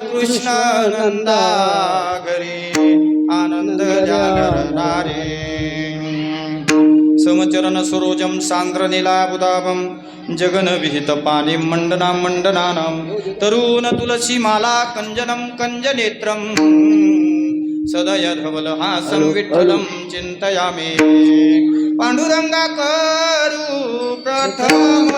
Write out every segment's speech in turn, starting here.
कृष्ण नंदा घरी आनंद जागरणारे समचरण सरोजम सांद्रनीलाबुदाभं जगन विहित पाणी मंडना मंडनानं तरुण तुलसी माला कंजनं कंजनेत्रं सदय धवलहासं विठ्ठलं चिंतयामि पांडुरंगा करू प्रथम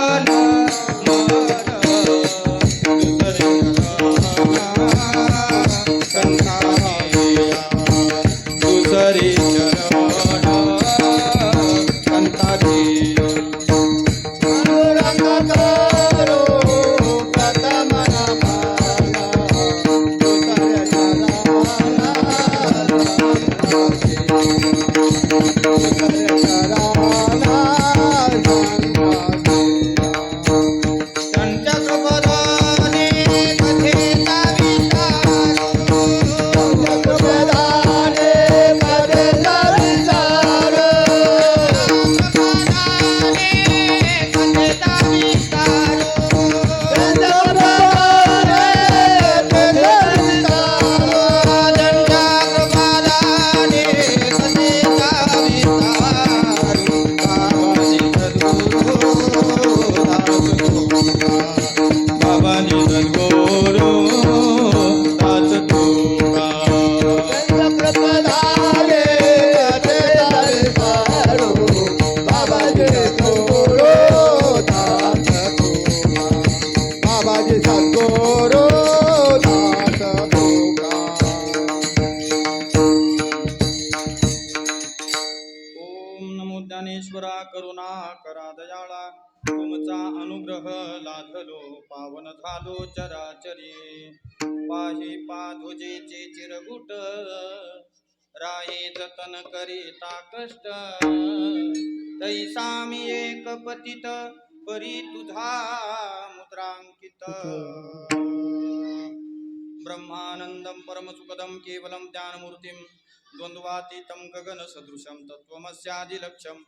दुसरी चरण संताची ज्ञानेश्वरा करुणा करा दयाळा तुमचा अनुग्रह लाधलो पावन झालो चराचरी पाही पाधुजेचे चिरगुट राये जतन करीता कष्ट तैसा मी एक पतित परी तुझा मुद्रांकित ब्रह्मानंदं परमसुखदं केवलं ज्ञानमूर्तिं द्वन्द्वातीतं गगनसदृशं तत्त्वमस्यादिलक्ष्यम्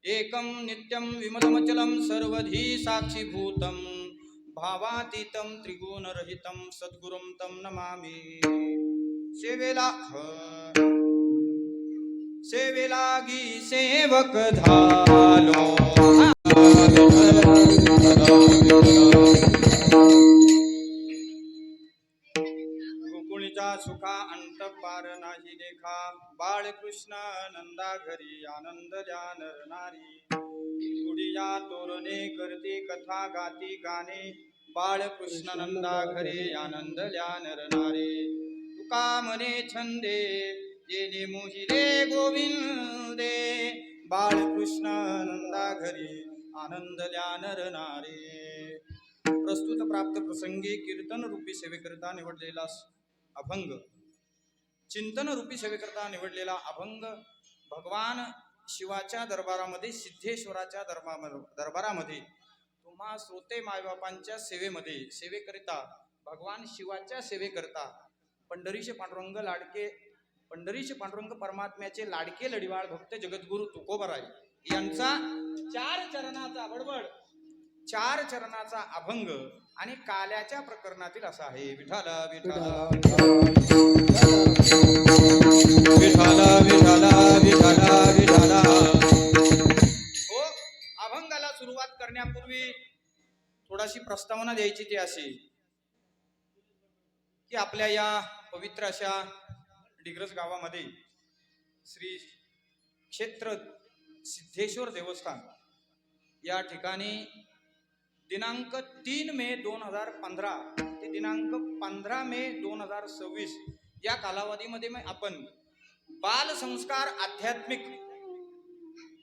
एकं नित्यं विमलमचलं सर्वधी साक्षीभूतं भावातीतं त्रिगुणरहितं सद्गुरुं तं नमामि सेवेलागी सेवक झालो सुखा अंत पार नाही देखा बाळकृष्ण नंदा घरी आनंद जानर नारी गुडिया तोरणे करते कथा गाती गाणे बाळकृष्ण नंदा घरी आनंद जानर नारी तुका मने छंदे येणे मोहिले गोविंदे बाळकृष्ण नंदा घरी आनंद जानर नारी प्रस्तुत प्राप्त प्रसंगी कीर्तन रूपी सेवेकरिता निवडलेला अभंग चिंतन रूपी सेवेकरता निवडलेला अभंग भगवान शिवाच्या दरबारामध्ये सिद्धेश्वराच्या दरबारामध्ये तुम्हा श्रोते मायबापांच्या सेवेकरिता भगवान शिवाच्या सेवेकरता पंढरीचे पांडुरंग परमात्म्याचे लाडके लढिवाळ भक्त जगद्गुरु तुकोबराय यांचा चार चरणाचा अभंग आणि काल्याच्या प्रकरणातील असा आहे विठाला विठाला विठाला विठाला विठाला विठाला हो अभंगाला सुरुवात करण्यापूर्वी थोडाशी प्रस्तावना द्यायची ती अशी की आपल्या या पवित्र अशा डिग्रस गावामध्ये श्री क्षेत्र सिद्धेश्वर देवस्थान या ठिकाणी दिनांक 3 मे 2015 ते दिनांक 15 मे 2026 या कालावधीमध्ये आपण बाल संस्कार आध्यात्मिक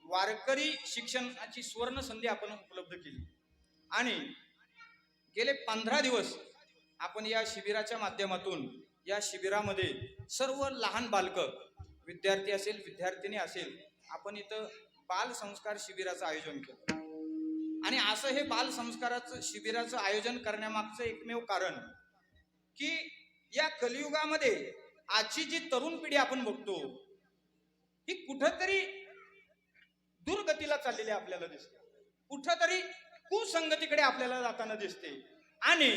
वारकरी शिक्षणाची स्वर्ण संधी आपण उपलब्ध केली आणि गेले 15 दिवस आपण या शिबिराच्या माध्यमातून या शिबिरामध्ये सर्व लहान बालक विद्यार्थी असेल विद्यार्थिनी असेल आपण इथं बाल संस्कार शिबिराचं आयोजन केलं आणि असं हे बाल संस्काराचं शिबिराचं आयोजन करण्यामागचं एकमेव कारण की या कलियुगामध्ये आजची जी तरुण पिढी आपण बघतो ही कुठंतरी दुर्गतीला चाललेली आपल्याला दिसते, कुठंतरी कुसंगतीकडे आपल्याला जाताना दिसते आणि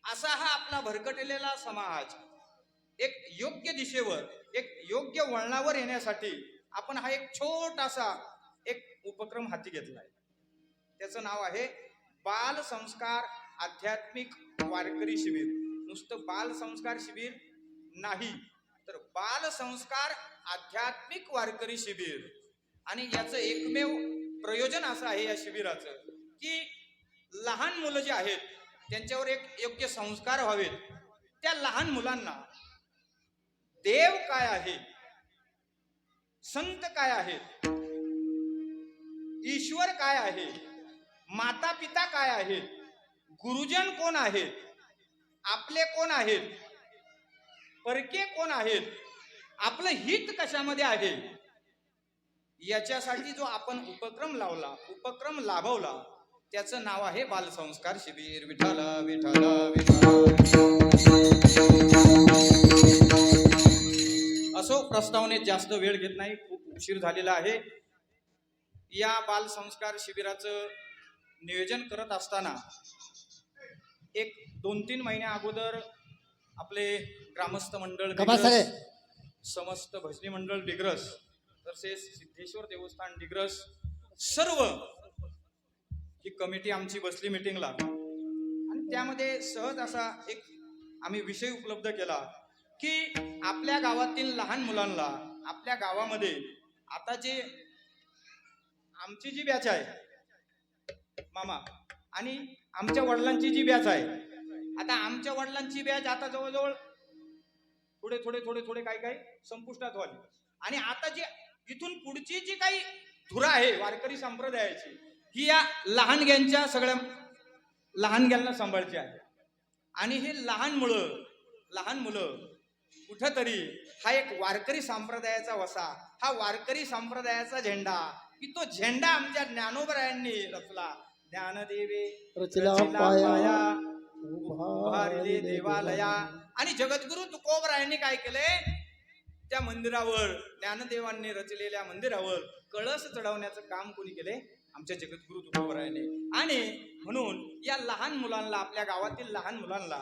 असा हा आपला भरकटलेला समाज एक योग्य दिशेवर, एक योग्य वळणावर येण्यासाठी आपण हा एक छोटासा एक उपक्रम हाती घेतलाय. त्याचं नाव आहे बाल संस्कार आध्यात्मिक वारकरी शिबिर. नुसतं बाल संस्कार शिबिर नाही, तर बाल संस्कार आध्यात्मिक वारकरी शिबिर. आणि याचं एकमेव प्रयोजन असं आहे या शिबिराचं की लहान मुलं जी आहेत त्यांच्यावर एक योग्य संस्कार व्हावेत. त्या लहान मुलांना देव काय आहे, संत काय आहेत, ईश्वर काय आहे, माता पिता काय आहेत, गुरुजन कोण आहेत, आपले कोण आहेत, परके कोण आहेत, आपलं हित कशामध्ये आहे, याच्यासाठी जो आपण उपक्रम लाभवला त्याचं नाव आहे बालसंस्कार शिबिर. विठ्ठल विठ्ठल असो, प्रस्तावनेत जास्त वेळ घेत नाही, खूप उशीर झालेला आहे. या बालसंस्कार शिबिराचं नियोजन करत असताना एक 2-3 महिन्या अगोदर आपले ग्रामस्थ मंडळ डिग्रस, समस्त भजनी मंडळ डिग्रस, तसेच सिद्धेश्वर देवस्थान डिग्रस, सर्व ही कमिटी आमची बसली मीटिंगला. आणि त्यामध्ये सहज असा एक आम्ही विषय उपलब्ध केला की आपल्या गावातील लहान मुलांना, आपल्या गावामध्ये आता जे आमची जी बॅच आहे मामा आणि आमच्या वडिलांची जी बॅच आहे, आता आमच्या वडिलांची बॅच आता जवळजवळ थोडे काही संपुष्टात व्हावी. आणि आता जी इथून पुढची जी काही धुरा आहे वारकरी संप्रदायाची, ही या लहानग्यांच्या सगळ्या लहानग्यांना सांभाळची आहे. आणि हे लहान मुलं कुठंतरी हा एक वारकरी संप्रदायाचा वसा, हा वारकरी संप्रदायाचा झेंडा, की तो झेंडा आमच्या ज्ञानोबरायांनी रचला. ज्ञानदेवे रचला पाया उभारिले देवालया. आणि जगद्गुरु तुकोबरायांनी काय केले, त्या मंदिरावर, ज्ञानदेवांनी रचलेल्या मंदिरावर कळस चढवण्याचं काम कोणी केले, आमच्या जगद्गुरु तुकोबरायांनी. आणि म्हणून या लहान मुलांना, आपल्या गावातील लहान मुलांना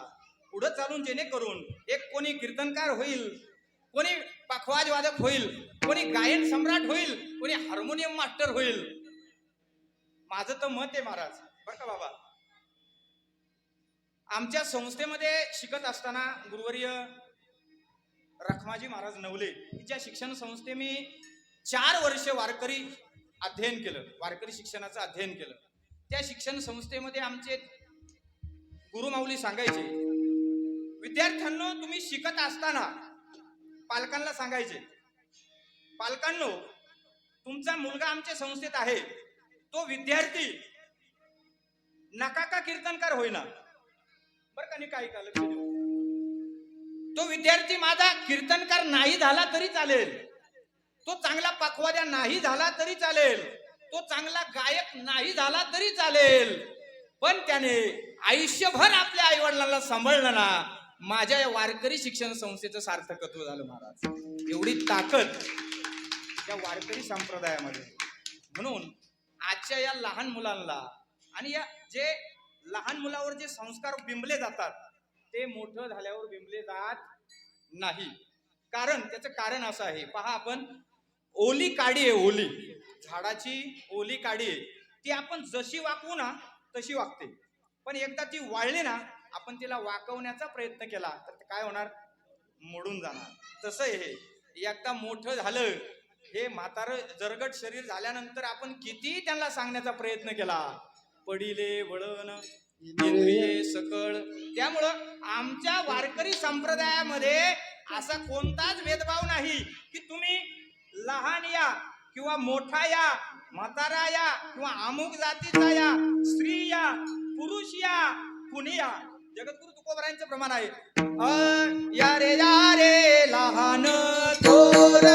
पुढे चालून जेणेकरून एक कोणी कीर्तनकार होईल, कोणी पखवाज वादक होईल, कोणी गायन सम्राट होईल, कोणी हार्मोनियम मास्टर होईल. माझं तर मत आहे महाराज, बरं का बाबा. आमच्या संस्थेमध्ये शिकत असताना गुरुवर्य रखमाजी महाराज नवले हिच्या शिक्षण संस्थे मी 4 वर्ष वारकरी अध्ययन केलं, वारकरी शिक्षणाचं अध्ययन केलं. त्या शिक्षण संस्थेमध्ये आमचे गुरुमाऊली सांगायचे, विद्यार्थ्यांनो तुम्ही शिकत असताना पालकांना सांगायचे, पालकांनो तुमचा मुलगा आमच्या संस्थेत आहे, तो विद्यार्थी नका का कीर्तनकार होईना, बरं का, नाही काही का लक्ष देऊ, तो विद्यार्थी माझा कीर्तनकार नाही झाला तरी चालेल, तो चांगला पखवाद्या नाही झाला तरी चालेल, तो चांगला गायक नाही झाला तरी चालेल, पण त्याने आयुष्यभर आपल्या आई वडिलांना सांभाळलं ना, माझ्या या वारकरी शिक्षण संस्थेचं सार्थकत्व झालं महाराज. एवढी ताकद या वारकरी संप्रदायामध्ये. म्हणून आजच्या या लहान मुलांना आणि या जे लहान मुलावर जे संस्कार बिंबले जातात ते मोठं झाल्यावर बिंबले जात नाही. कारण त्याचं कारण असं आहे, पहा, आपण ओली काडी आहे, ओली झाडाची ओली काडी आहे, ती आपण जशी वाकवू ना तशी वागते, पण एकदा ती वाळली ना, आपण तिला वाकवण्याचा प्रयत्न केला तर काय होणार, मोडून जाणार. तसं हे एकदा मोठं झालं, हे म्हातारं जरगट शरीर झाल्यानंतर आपण किती त्यांना सांगण्याचा प्रयत्न केला, पडिले वळण इंद्रिये सकळ. त्यामुळं आमच्या वारकरी संप्रदायामध्ये असा कोणताच भेदभाव नाही की तुम्ही लहान या किंवा मोठा या, म्हातारा या किंवा अमुक जातीचा या, स्त्री या, पुरुष या, कुणी या. जगद्गुरु तुकोबरायांचं प्रमाण आहे, या रे लहान थोर,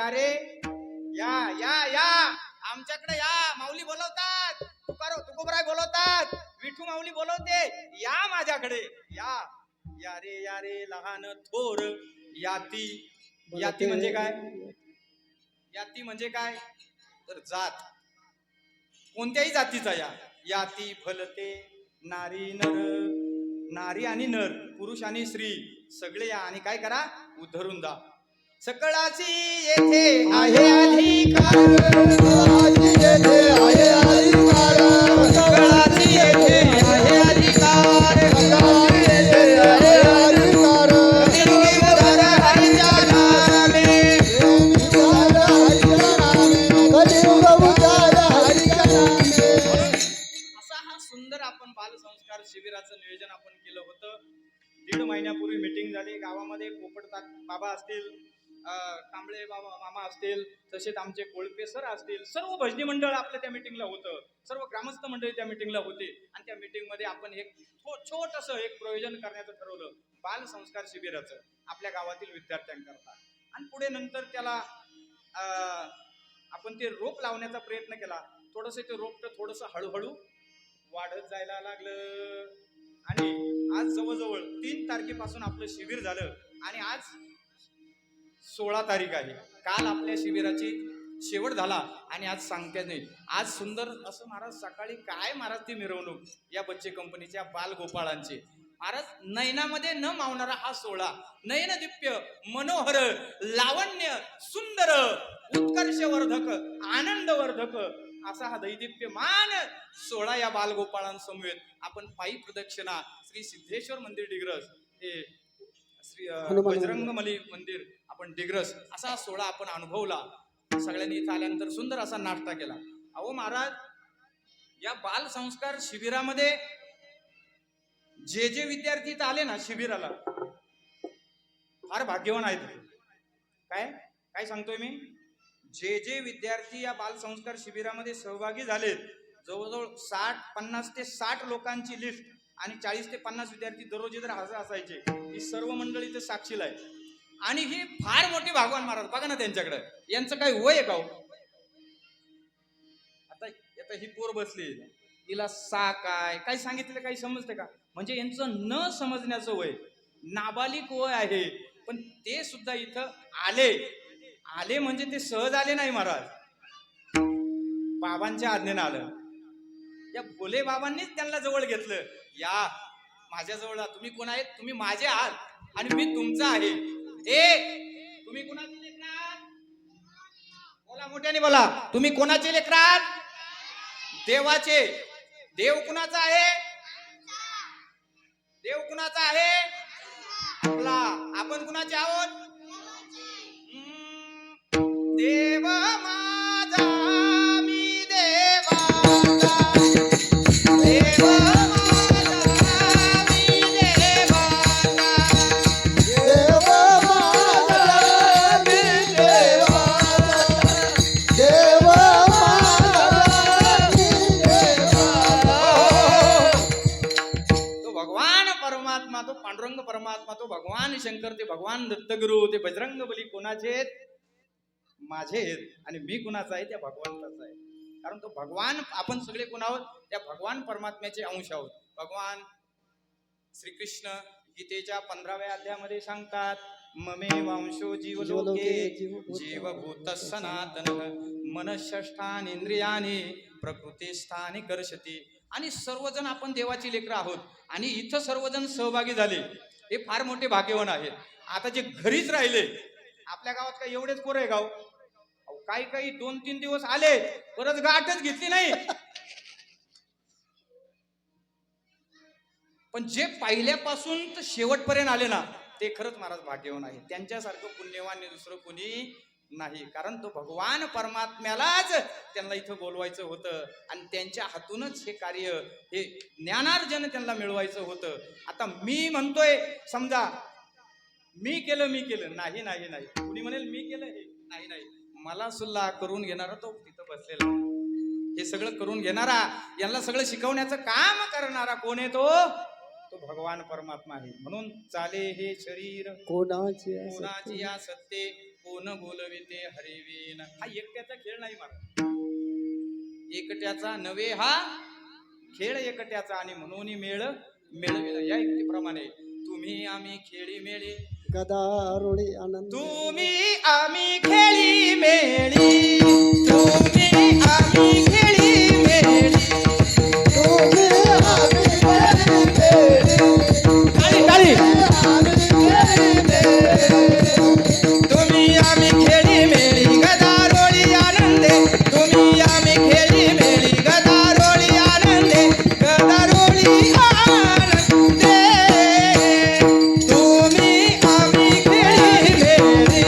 या रे या या या आमच्याकडे या, माऊली बोलवतात, तुकोबराय बोलवतात, विठू माऊली बोलवते, या माझ्याकडे या. या रे लहान थोर याती. याती म्हणजे काय? याती म्हणजे काय तर जात, कोणत्याही जातीचा या. याती फलते नारी नर, नारी आणि नर, पुरुष आणि स्त्री सगळे या आणि काय करा उद्धरून दा. सकळाची येथे आहे अधिकार, सकळाची येथे आहे अधिकार, सकळाची येथे आहे अधिकार, सकळाची येथे आहे अधिकार. उधार हरीच्या नामे, उधार हरीच्या नामे, कलियुग उधार हरीच्या नामे. असा हा सुंदर आपण बालसंस्कार शिबिराचं नियोजन आपण केलं होतं. 1.5 महिन्यापूर्वी मीटिंग झाली गावामध्ये. पोपट बाबा असतील, कांबळे बाबा मामा असतील, तसेच आमचे कोळपे सर असतील, सर्व भजनी मंडळ आपल्या त्या मीटिंगला होतं, सर्व ग्रामस्थ मंडळी त्या मीटिंगला होते. आणि त्या मीटिंग मध्ये आपण एक छोटंसं एक प्रयोजन करण्याचं ठरवलं बाल संस्कार शिबिराचं आपल्या गावातील विद्यार्थ्यांकरता. आणि पुढे नंतर त्याला आपण ते रोप लावण्याचा प्रयत्न केला. थोडंसं ते रोप तर थोडंसं हळूहळू वाढत जायला लागलं. आणि आज जवळजवळ 3 तारखेपासून आपलं शिबिर झालं आणि आज 16 तारीख आहे. काल आपल्या शिबिराची शेवट झाला आणि आज सांगता नाही. आज सुंदर असं महाराज सकाळी काय महाराज ती मिरवणूक या बच्चे कंपनीच्या बालगोपाळांची. महाराज नयनामध्ये न मावणारा हा सोहळा, नयनदिप्य मनोहर लावण्य सुंदर उत्कर्षवर्धक आनंदवर्धक असा हा दैदिप्यमान सोहळा या बालगोपाळांसमवेत आपण पायी प्रदक्षिणा श्री सिद्धेश्वर मंदिर डिग्रस, हे श्री बजरंगबली मंदिर आपण डिग्रस असा सोहळा आपण अनुभवला. सगळ्यांनी इथं आल्यानंतर सुंदर असा नाश्ता केला. अहो महाराज, या बाल संस्कार शिबिरामध्ये जे विद्यार्थी इथं आले ना शिबिराला, फार भाग्यवान आहेत. काय काय सांगतोय मी, जे विद्यार्थी या बाल संस्कार शिबिरामध्ये सहभागी झालेत, जवळजवळ 50 ते 60 लोकांची लिस्ट आणि 40 ते 50 विद्यार्थी दररोज जर हजर असायचे. ही सर्व मंडळी तर साक्षीला आहे. आणि ही फार मोठी भगवान महाराज बघा ना त्यांच्याकडे, यांचं काय वय आहे का? आता ही पोर बसली, तिला काय काय सांगितलं काही समजते का? म्हणजे यांचं न समजण्याचं वय, नाबालिक वय आहे. पण ते सुद्धा इथं आले म्हणजे ते सहज आले नाही महाराज, बाबांच्या आज्ञेनं आलं. या भोले बाबांनीच त्यांना जवळ घेतलं. या माझ्या जवळ, तुम्ही कोण आहेत? तुम्ही माझे आहात आणि मी तुमचा आहे. तुम्ही कोणाचे लेकरात? बोला, मोठ्याने बोला. तुम्ही कोणाचे लेकरात? देवाचे. देव कुणाचा आहे? देव कुणाचा आहे? आपला. आपण कुणाचे आहोत? देव माझा मी देवाचा, देव पांडुरंग परमात्मा, तो भगवान शंकर, ते भगवान दत्तगुरु, ते बजरंगबली कोणाचे आहेत? माझे आहेत. आणि मी कुणाचा आहे? त्या भगवंताचा आहे. कारण तो भगवान, आपण सगळे कोण आहोत? त्या भगवान परमात्म्याचे अंश आहोत. भगवान श्रीकृष्ण गीतेच्या 15व्या अध्यायामध्ये सांगतात, ममे वांशो जीवलोके जीवभूत सनातन मनःष्ठानि इंद्रियानि प्रकृतिस्थानि कर्षति. आणि सर्वजण आपण देवाची लेकरं आहोत आणि इथं सर्वजण सहभागी झाले, हे फार मोठे भाग्यवान आहेत. आता जे घरीच राहिले, आपल्या गावात काय एवढेच पोरं आहे गाव? काही 2-3 दिवस आले, परत गाठच घेतली नाही. पण जे पहिल्यापासून तर शेवटपर्यंत आले ना, ते खरंच महाराज भाग्यवान आहे. त्यांच्यासारखं पुण्यवान दुसरं कोणी नाही. कारण तो भगवान परमात्म्यालाच त्यांना इथं बोलवायचं होतं आणि त्यांच्या हातूनच हे कार्य, हे ज्ञानार्जन त्यांना मिळवायचं होतं. आता मी म्हणतोय, समजा मी केलं, नाही कुणी म्हणेल मी केलं, हे नाही, मला सुद्धा करून घेणारा तो तिथं बसलेला, हे सगळं करून घेणारा, यांना सगळं शिकवण्याचं काम करणारा कोण आहे? तो भगवान परमात्मा आहे. म्हणून चाले हे शरीर कोणाची या सत्ते, कोण बोलविते हरिवीन. हा एकट्याचा खेळ नाही महाराज, एकट्याचा नव्हे हा खेळ एकट्याचा. आणि म्हणून मेळ मेळविला या युक्तीप्रमाणे. तुम्ही आम्ही खेळी मेळी गदारोळी आनंद. तुम्ही आम्ही खेळी मेळी, तुम्ही आम्ही खेळी मेळी, तुम्ही आम्ही खेळी मेळी, टाळी टाळी. आम्ही खेळी मेळी, तुम्ही आम्ही खेळी मेळी गदारोळी आनंदे, तुम्ही आम्ही खेळी मेळी गदारोळी आनंदे, गदारोळी आनंदे. तुम्ही आम्ही खेळी मेळी,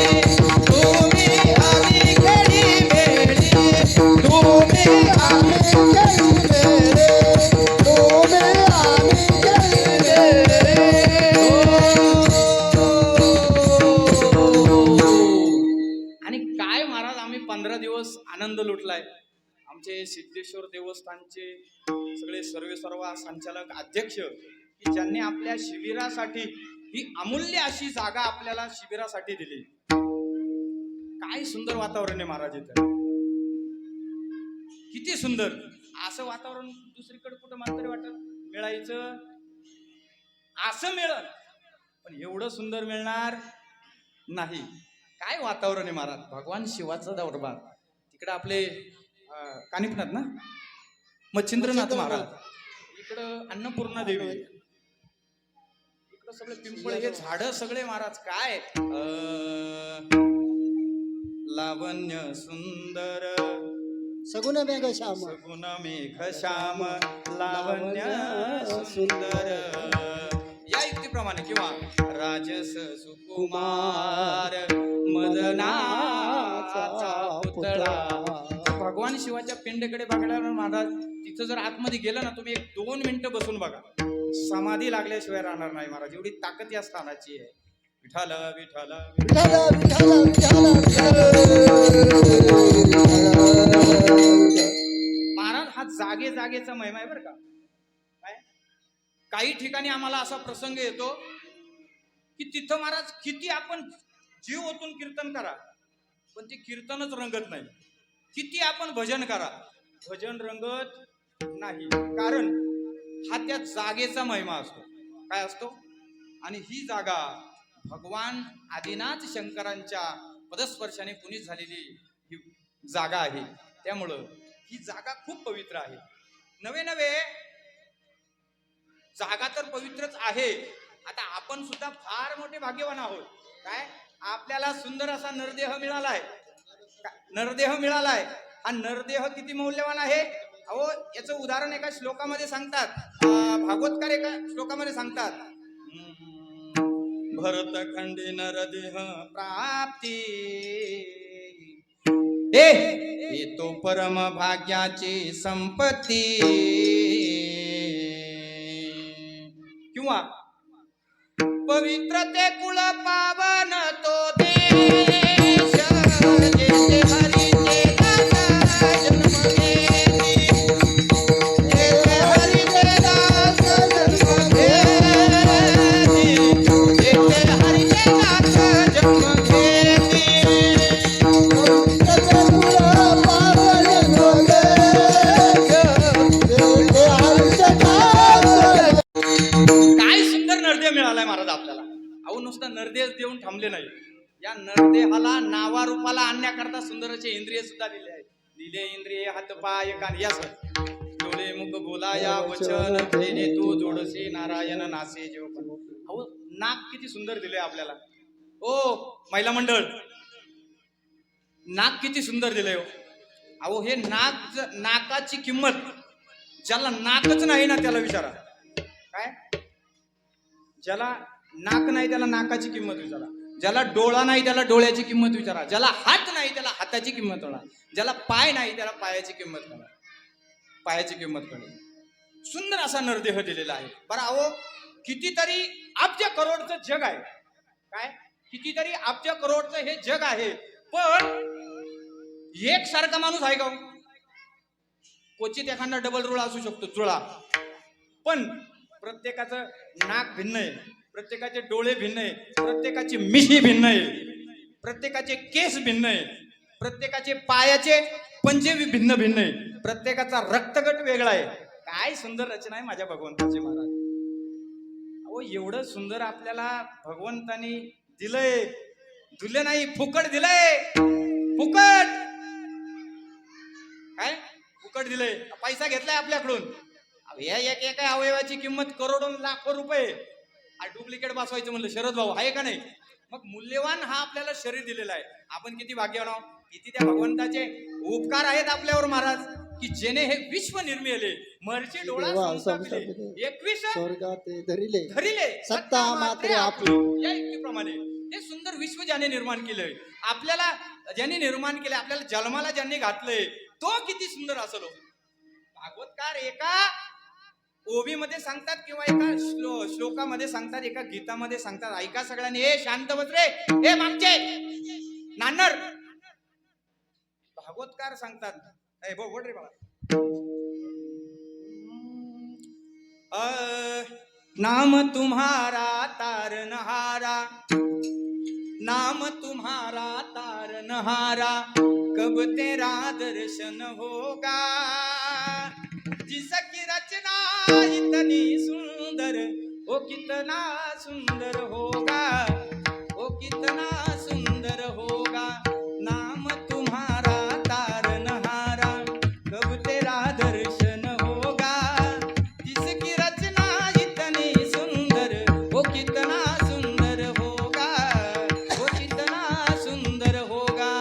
तुम्ही आम्ही खेळी मेळी, तुम्ही आम्ही खेळी मेळी, तुम्ही आम्ही खेळी आणि काय महाराज आम्ही 15 दिवस आनंद लुटलाय. आमचे सिद्धेश्वर देवस्थानचे सगळे सर्वेसर्वा संचालक अध्यक्ष की ज्यांनी आपल्या शिबिरासाठी ही अमूल्य अशी जागा आपल्याला शिबिरासाठी दिली. काय सुंदर वातावरण आहे महाराज इथं, किती सुंदर. असं वातावरण दुसरीकडे कुठं मला तरी वाटत मिळायचं, असं मिळत पण एवढं सुंदर मिळणार नाही. काय वातावरण आहे महाराज, भगवान शिवाचा दरबार. तिकडे आपले कानिफनाथ ना, मच्छिंद्रनाथ महाराज, इकडं अन्नपूर्णा देवी, इकडं सगळे पिंपळ, हे झाड सगळे महाराज. काय लावण्य सुंदर सगुण मेघ श्याम, सगुण मेघ श्याम लावण्य सुंदर या युक्तीप्रमाणे. किंवा राजस सुकुमार मदनाचा पुतळा. भगवान शिवाच्या पिंडेकडे बघायला महाराज तिथं जर आतमध्ये गेलं ना तुम्ही, 1-2 मिनिटं बसून बघा, समाधी लागल्याशिवाय राहणार नाही महाराज. एवढी ताकद या स्थानाची आहे. विठाल विठाल विठाल विठाल विठाल. महाराज हा जागे जागेचा महिमा आहे बरं का. काय काही ठिकाणी आम्हाला असा प्रसंग येतो की तिथं महाराज किती आपण जीव ओतून कीर्तन करा पण ते कीर्तनच रंगत नाही. किती आपण भजन करा, भजन रंगत नाही. कारण हा त्या जागेचा महिमा असतो. काय असतो? आणि ही जागा भगवान आदिनाथ शंकरांच्या पदस्पर्शाने पुनीत झालेली ही जागा आहे. त्यामुळं ही जागा खूप पवित्र आहे. नवे नवे जागा तर पवित्रच आहे. आता आपण सुद्धा फार मोठे भाग्यवान आहोत. काय आपल्याला सुंदर असा नरदेह मिळालाय, नरदेह मिळालाय. हा नरदेह किती मौल्यवान आहे. अहो याचं उदाहरण एका श्लोकामध्ये सांगतात, भागवतकार एका श्लोकामध्ये सांगतात, भरत खंडी नरदेह प्राप्ती हे तो परम भाग्याची संपत्ती. किंवा पवित्रते कुळ पावन तो देश, जेथे हरीचे दास जन्म घेती, जेथे हरीचे दास जन्म घेती, जेथे हरीचे दास जन्म घेती. काय सुंदर नरदेह मिळालाय महाराज आपल्याला. अहो नुसता नरदेह देऊन थांबले नाही, या नरदेहाला नावारूपाला आणण्याकरता सुंदर असे इंद्रिय सुद्धा दिले आहेत. दिले इंद्रिय हात पाय कान यास डोळे मुख बोलाया वचन तेने तू जोडसे नारायण नासे जेव. अहो नाक किती सुंदर दिले आपल्याला. ओ महिला मंडळ, नाक किती सुंदर दिले हो. अहो हे नाक, नाकाची किंमत ज्याला नाकच नाही ना त्याला विचारा. काय ज्याला नाक नाही त्याला नाकाची किंमत विचारा, ज्याला डोळा नाही त्याला डोळ्याची किंमत विचारा, ज्याला हात नाही त्याला हाताची किंमत कळा, ज्याला पाय नाही त्याला पायाची किंमत कळा, पायाची किंमत कळेल. सुंदर असा नरदेह दिलेला आहे. बरं अहो कितीतरी अब्ज करोडचं जग आहे. काय कितीतरी अब्ज करोडचं हे जग आहे, पण एक सारखा माणूस आहे का? क्वचित एखादा डबल रुळा असू शकतो, जुळा. पण प्रत्येकाचं नाक भिन्न आहे, प्रत्येकाचे डोळे भिन्न आहे, प्रत्येकाची मिशी भिन्न आहे. प्रत्येकाचे केस भिन्न आहे, प्रत्येकाचे पायाचे पंजे भिन्न भिन्न आहे, प्रत्येकाचा रक्तगट वेगळा आहे. काय सुंदर रचना आहे माझ्या भगवंताची महाराज. अहो एवढं सुंदर आपल्याला भगवंतानी दिलंय, दिलं नाही फुकट दिलंय, फुकट काय फुकट दिलंय, पैसा घेतलाय आपल्याकडून. या एका अवयवाची किंमत करोडो लाखो रुपये. डुप्लिकेट बसवायचं म्हणलं शरद भाऊ आहे का नाही. मग मूल्यवान हा आपल्याला शरीर दिलेला आहे. आपण किती भाग्यवान आहोत, किती त्या भगवंताचे उपकार आहेत आपल्यावर महाराज, की जेने हे विश्व निर्मिले मरची डोळा 21 स्वर्गात धरिले धरिले सत्ता मात्र आपली. या युक्तीप्रमाणे हे सुंदर विश्व ज्याने निर्माण केलंय, आपल्याला ज्याने निर्माण केलंय, आपल्याला जन्माला ज्यांनी घातलंय, तो किती सुंदर असेल. भागवतकार एका ओवीमध्ये सांगतात किंवा एका श्लोकामध्ये सांगतात, एका गीतामध्ये सांगतात. ऐका सगळ्यांनी, हे शांत बस रे, हे मागचे नानर. भागवतकार सांगतात, बोल रे बाबा. नाम तुम्हारा तारनहारा, नाम तुम्हारा तारनहारा, कब तेरा दर्शन होगा. जिसकी रचना इतनी सुंदर, ओ कितना सुंदर होगा, ओ कितना सुंदर होगा. नाम तुम्हारा तारनहारा, कब तेरा दर्शन होगा. जिसकी रचना इतनी सुंदर, ओ कितना सुंदर होगा, ओ कितना सुंदर होगा.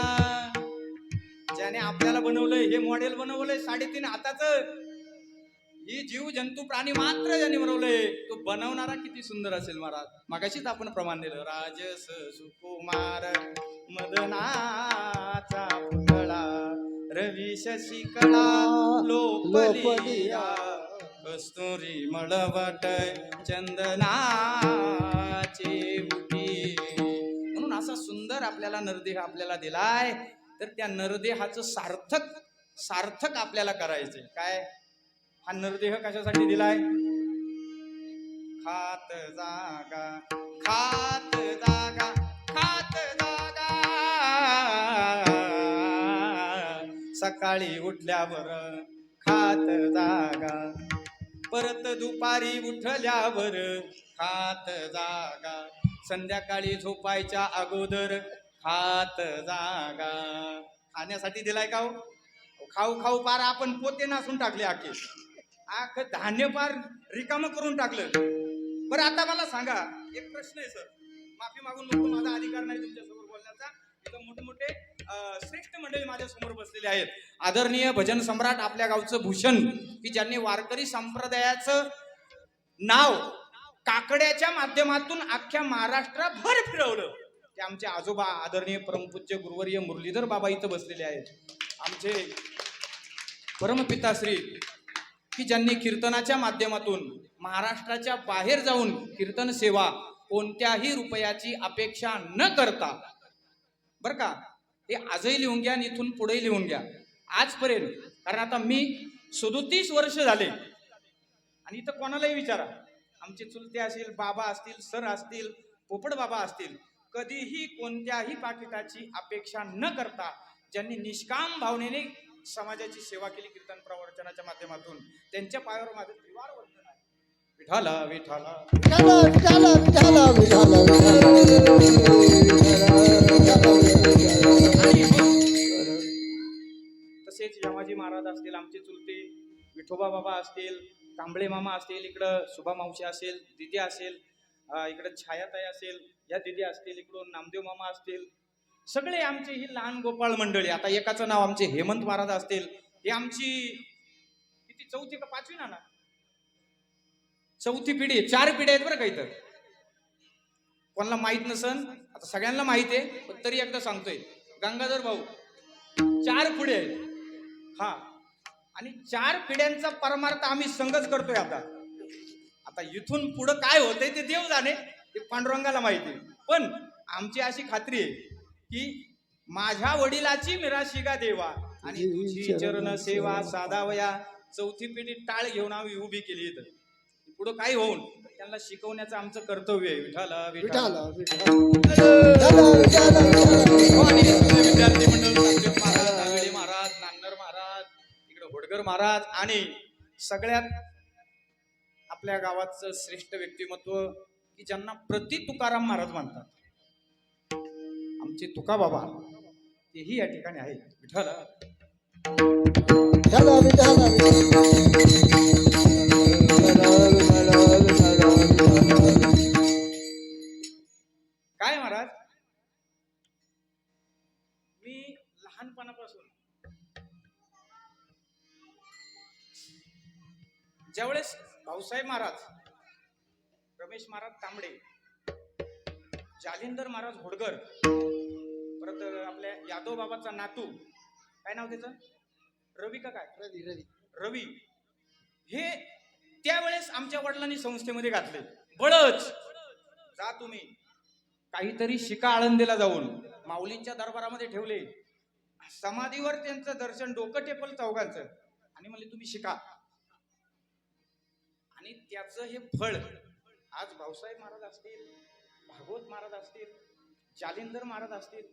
ज्याने आपल्याला बनवलंय, हे मॉडेल बनवलंय 3.5 हाताचं, ही जीव जंतू प्राणी मात्र ज्याने बनवलंय, तो बनवणारा किती सुंदर असेल महाराज. मागाशीच आपण प्रमाण दिलं, राजस सुकुमार मदनाचा पुतळा, रवी शशिकळा लोपलिया, कस्तुरी मळवट चंदनाचे बुटी. म्हणून असा सुंदर आपल्याला नरदेह आपल्याला दिलाय, तर त्या नरदेहाचं सार्थक आपल्याला करायचंय. काय हा नरदेह कशासाठी दिलाय. खात जागा, खात जागा, खात जागा, सकाळी उठल्यावर खात जागा, परत दुपारी उठल्यावर खात जागा, संध्याकाळी झोपायच्या अगोदर खात जागा. खाण्यासाठी दिलाय का हो. खाऊ खाऊ पार आपण पोते नासून टाकले, आख धान्य पार रिकामं करून टाकलं. बरं आता मला सांगा, एक प्रश्न आहे सर, माफी मागून नको, माझा अधिकार नाही तुमच्या समोर बोलण्याचा. इथं मोठमोठे श्रेष्ठ मंडळी माझ्या समोर बसलेले आहेत. आदरणीय भजन सम्राट आपल्या गावचं भूषण, की ज्यांनी वारकरी संप्रदायाचं नाव काकड्याच्या माध्यमातून अख्ख्या महाराष्ट्राभर फिरवलं, ते आमचे आजोबा आदरणीय परमपूज्य गुरुवर्य मुरलीधर बाबा इथं बसलेले आहेत. आमचे परमपिता श्री, की ज्यांनी कीर्तनाच्या माध्यमातून महाराष्ट्राच्या बाहेर जाऊन कीर्तन सेवा कोणत्याही रुपयाची अपेक्षा न करता, बर का, हे आजही लिहून घ्या, इथून पुढे लिहून घ्या, आजपर्यंत. कारण आता मी 37 वर्ष झाले, आणि इथं कोणालाही विचारा, आमचे चुलते असतील, बाबा असतील, सर असतील, पोपट बाबा असतील, कधीही कोणत्याही पाकिटाची अपेक्षा न करता ज्यांनी निष्काम भावनेने समाजाची सेवा केली कीर्तन प्रवचनाच्या माध्यमातून, त्यांच्या पायावर माझं त्रिवार वंदन आहे. विठाला विठाला विठाला विठाला विठाला विठाला. तसेच यमाजी महाराज असतील, आमचे चुलते विठोबा बाबा असतील, कांबळे मामा असतील, इकडं सुभा मावशी असेल, दिदी असेल, इकडं छायाताई असेल, या दिदी असतील, इकडून नामदेव मामा असतील, सगळे आमचे ही लहान गोपाळ मंडळी. आता एकाचं नाव आमचे हेमंत महाराज असतील, ही आमची किती 4थी का 5वी ना 4थी पिढी, 4 पिढ्या आहेत बरं का इथं. कोणाला माहित नसन, आता सगळ्यांना माहित आहे, पण तरी एकदा सांगतोय, गंगाधर भाऊ 4 पिढे आहेत. हा, आणि 4 पिढ्यांचा परमार्थ आम्ही संघच करतोय. आता इथून पुढं काय होतंय ते देव जाणे, ते पांडुरंगाला माहिती. पण आमची अशी खात्री आहे की माझ्या वडिलाची मिराशिगा देवा आणि तुझी चरण सेवा साधावया. 4थी पिढी टाळ घेऊन आम्ही उभी केली इथं. पुढं काही होऊन तर त्यांना शिकवण्याचं आमचं कर्तव्य आहे. विठाला विठाला विठाला विठाला विठाला विठाला हो, आणि सगळे विद्यार्थी मंडळ सातवेद महाराज, नागडे महाराज, नान्नर महाराज, इकडे होडकर महाराज आणि सगळ्यात आपल्या गावाचं श्रेष्ठ व्यक्तिमत्व की ज्यांना प्रति तुकाराम महाराज म्हणतात, आमचे तुका बाबा, तेही या ठिकाणी आहेत. विठाला विठाला विठाला काय महाराज, मी लहानपणापासून ज्यावेळेस भाऊसाहेब महाराज, रमेश महाराज तांबडे, जालिंदर महाराज होडकर, परत आपल्या यादव बाबाचा नातू, काय नाव त्याचं, रवी का काय, रवी रवी रवी, हे त्यावेळेस आमच्या वडिलांनी संस्थेमध्ये घातले. बळच जा तुम्ही काहीतरी शिका, आळंदीला जाऊन माऊलींच्या दरबारामध्ये ठेवले, समाधीवर त्यांचं दर्शन, डोकं टेपल चौघांचं, आणि म्हणले तुम्ही शिका. आणि त्याचं हे फळ आज भाऊसाहेब महाराज असतील, भागवत महाराज असतील, जालिंदर महाराज असतील,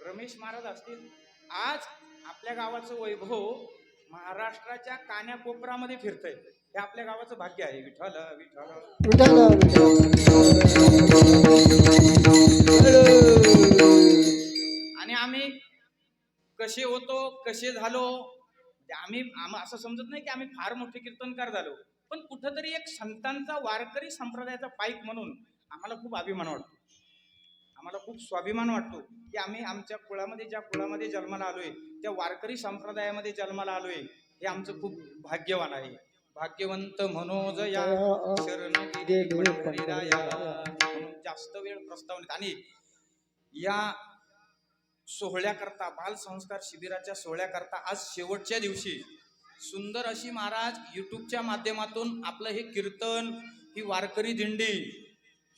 रमेश महाराज असतील, आज आपल्या गावाचं वैभव महाराष्ट्राच्या कान्याकोपरामध्ये फिरतंय. हे आपल्या गावाचं भाग्य आहे. विठ्ठल विठ्ठल विठाला आणि आम्ही कसे होतो, कसे झालो, आम्ही असं समजत नाही की आम्ही फार मोठे कीर्तनकार झालो, पण कुठंतरी एक संतांचा वारकरी संप्रदायाचा पाईक म्हणून आम्हाला खूप अभिमान वाटतो, आम्हाला खूप स्वाभिमान वाटतो की आम्ही आमच्या कुळामध्ये, ज्या कुळामध्ये जन्माला आलोय, त्या वारकरी संप्रदायामध्ये जन्माला आलोय, हे आमचं खूप भाग्यवान आहे. भाग्यवंत मनोजया शरण गेले पंढरीराया. म्हणून जास्त वेळ प्रस्तावनेत आणि या सोहळ्याकरता, बाल संस्कार शिबिराच्या सोहळ्याकरता आज शेवटच्या दिवशी सुंदर अशी महाराज युट्यूबच्या माध्यमातून आपलं हे कीर्तन, ही वारकरी दिंडी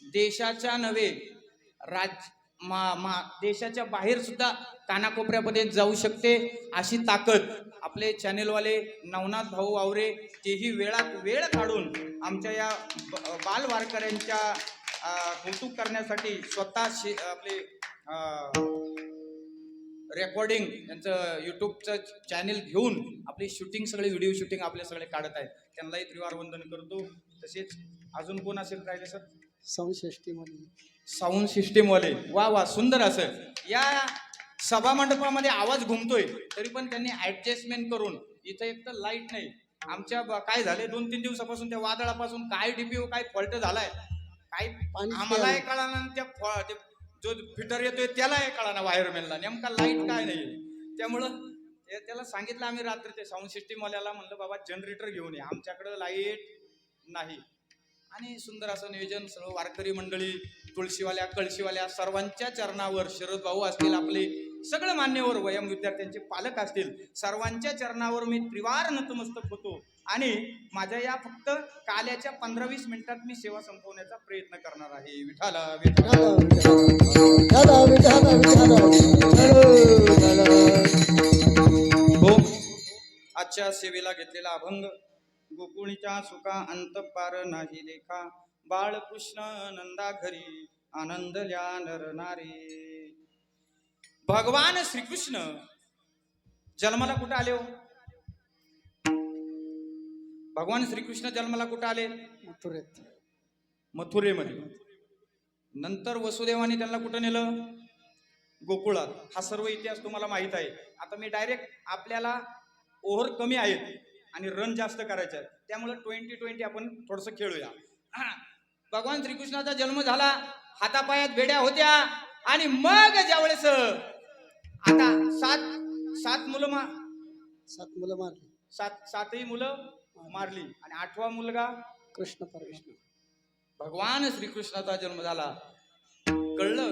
देशाच्या नव्हे देशाच्या बाहेर सुद्धा कानाकोपऱ्यामध्ये जाऊ शकते, अशी ताकद आपले चॅनेलवाले नवनाथ भाऊ वावरे, तेही वेळात वेळ काढून आमच्या या बाल वारकऱ्यांच्या कौतुक करण्यासाठी स्वतः आपले रेकॉर्डिंग यांचं युट्यूबचं चॅनेल घेऊन आपली शूटिंग, सगळे व्हिडिओ शूटिंग आपले सगळे काढत आहेत. त्यांनाही त्रिवार वंदन करतो. तसेच अजून कोण असेल राहिले सर, संषष्टीमध्ये साऊंड सिस्टीम वाले, वा वा, सुंदर असं. या सभा मंडपामध्ये आवाज घुमतोय तरी पण त्यांनी ऍडजस्टमेंट करून, इथं एक तर लाईट नाही, आमच्या काय झाले 2-3 दिवसापासून त्या वादळापासून काय डीपीओ काय फॉल्ट झालाय, काय आम्हालाही कळालं, त्या जो फिटर येतोय त्यालाही कळाना, वायरमॅनला नेमका लाईट काय नाही. त्यामुळं त्याला सांगितलं आम्ही रात्री, ते साऊंड सिस्टीम वाल्याला म्हणलं बाबा जनरेटर घेऊन ये, आमच्याकडे लाईट नाही. आणि सुंदर असं नियोजन, सर्व वारकरी मंडळी, तुळशीवाल्या, कळशीवाल्या, सर्वांच्या चरणावर, शरद भाऊ असतील, आपले सगळं मान्यवर वयम विद्यार्थ्यांचे पालक असतील, सर्वांच्या चरणावर मी त्रिवार नतमस्तक होतो. आणि माझ्या या फक्त काल्याच्या 15-20 मिनिटात मी सेवा संपवण्याचा प्रयत्न करणार आहे. विठाला विठाला विठाला विठाला विठाला. हो, आजच्या सेवेला घेतलेला अभंग, गोकुळीच्या सुखा अंत पार नाही लेखा, बाळकृष्ण नंदा घरी आनंदल्या नर नारी. भगवान श्रीकृष्ण जन्माला कुठं आले हो? भगवान श्रीकृष्ण जन्माला कुठं आले? मथुरेत, मथुरेमध्ये. नंतर वसुदेवाने त्यांना कुठं नेलं? गोकुळात. हा सर्व इतिहास तुम्हाला माहित आहे. आता मी डायरेक्ट, आपल्याला ओव्हर कमी आहेत आणि रन जास्त करायचे आहेत, त्यामुळे 20-20 आपण थोडस खेळूया. भगवान श्रीकृष्णाचा जन्म झाला, हातापायात बेड्या होत्या, आणि मग ज्यावेळेस आता सात मुलं मारली, सातही मुलं मारली, आणि 8वा मुलगा कृष्ण परमेश्वर. भगवान श्रीकृष्णाचा जन्म झाला, कळलं.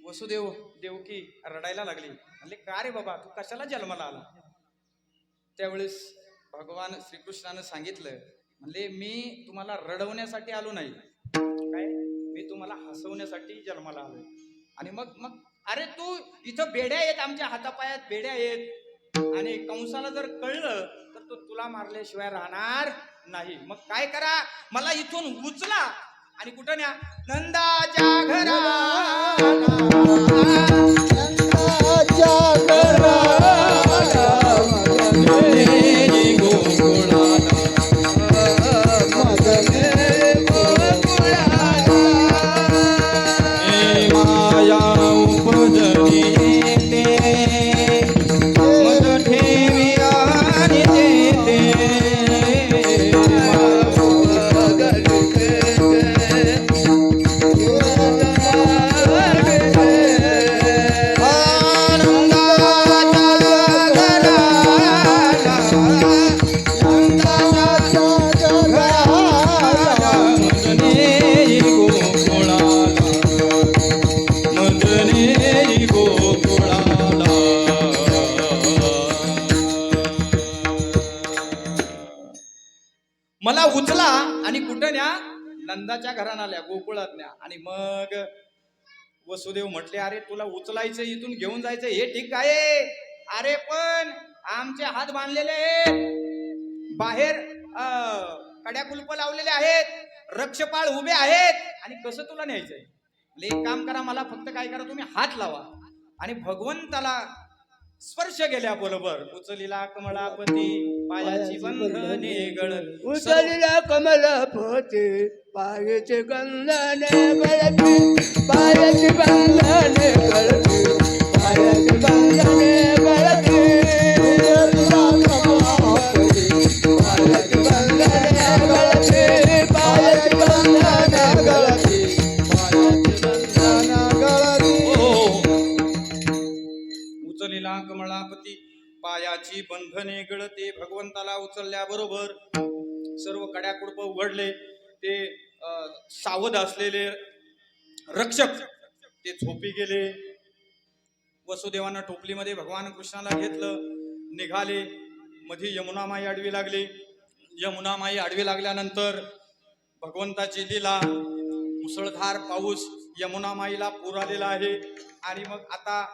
वसुदेव देवकी रडायला लागली, म्हणले का रे बाबा, तू कशाला जन्माला आला? त्यावेळेस भगवान श्रीकृष्णानं सांगितलं, म्हणले मी तुम्हाला रडवण्यासाठी आलो नाही, काय, मी तुम्हाला हसवण्यासाठी जन्माला आलोय. आणि मग अरे तू इथं बेड्या आहेत, आमच्या हातापायात बेड्या आहेत, आणि कंसाला जर कळलं तर तो तुला मारल्याशिवाय राहणार नाही. मग काय करा, मला इथून उचला आणि कुठं न्या, नंदाच्या घराला. नंदाच्या घराला मगने गोकुळाला, मगने गोकुळाला. हे माया उपजली येते, मग ठेवी आणि देते. मला उचला आणि कुठं न्या, नंदाच्या घराण्याला गोकुळात न्या. आणि मग वसुदेव म्हटले, अरे तुला उचलायचं इथून घेऊन जायचं हे ठीक आहे, अरे पण आमचे हात बांधलेले आहेत, बाहेर कड्या कुलप लावलेले आहेत, रक्षपाळ उभे आहेत, आणि कसं तुला न्यायचंय. एक काम करा, मला फक्त काय करा, तुम्ही हात लावा आणि भगवंताला स्पर्श गेल्याबरोबर उचलीला कमळापती पायाची बंधने गळत, उचलला कमलापती पायाचे गंधने गळती, पायाची बंधने गळती, पायाची बंधने गळती. पायाची बंधने गळती, पायाची बंधने गळती, पायाची बंधने गळती. उचलीला कमळापती पायाची बंधने गळते. भगवंताला उचलल्याबरोबर सर्व कड्या कुडप उघडले. ते सावध असलेले रक्षक ते झोपी गेले. वसुदेवानं टोपलीमध्ये भगवान कृष्णाला घेतलं, निघाले. मध्ये यमुनामाई आडवी लागली. यमुनामाई आडवी लागल्यानंतर भगवंताची लीला, मुसळधार पाऊस, यमुनामाईला पूर आलेला आहे. आणि मग आता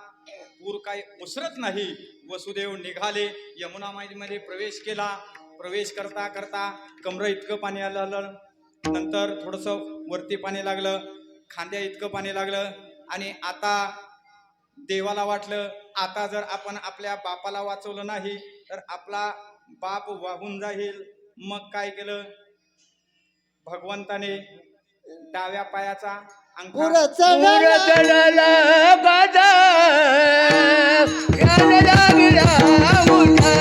पूर काही ओसरत नाही. वसुदेव निघाले, यमुनामाईमध्ये प्रवेश केला. प्रवेश करता करता कमर इतकं पाणी आलं, नंतर थोडंसं वरती पाणी लागलं, खांद्या इतकं पाणी लागलं. आणि आता देवाला वाटलं, आता जर आपण आपल्या बापाला वाचवलं नाही तर आपला बाप वाहून जाईल. मग काय केलं, भगवंताने डाव्या पायाचा अंगठा पुरा चढला चढला गाजा याने लागला मुठा,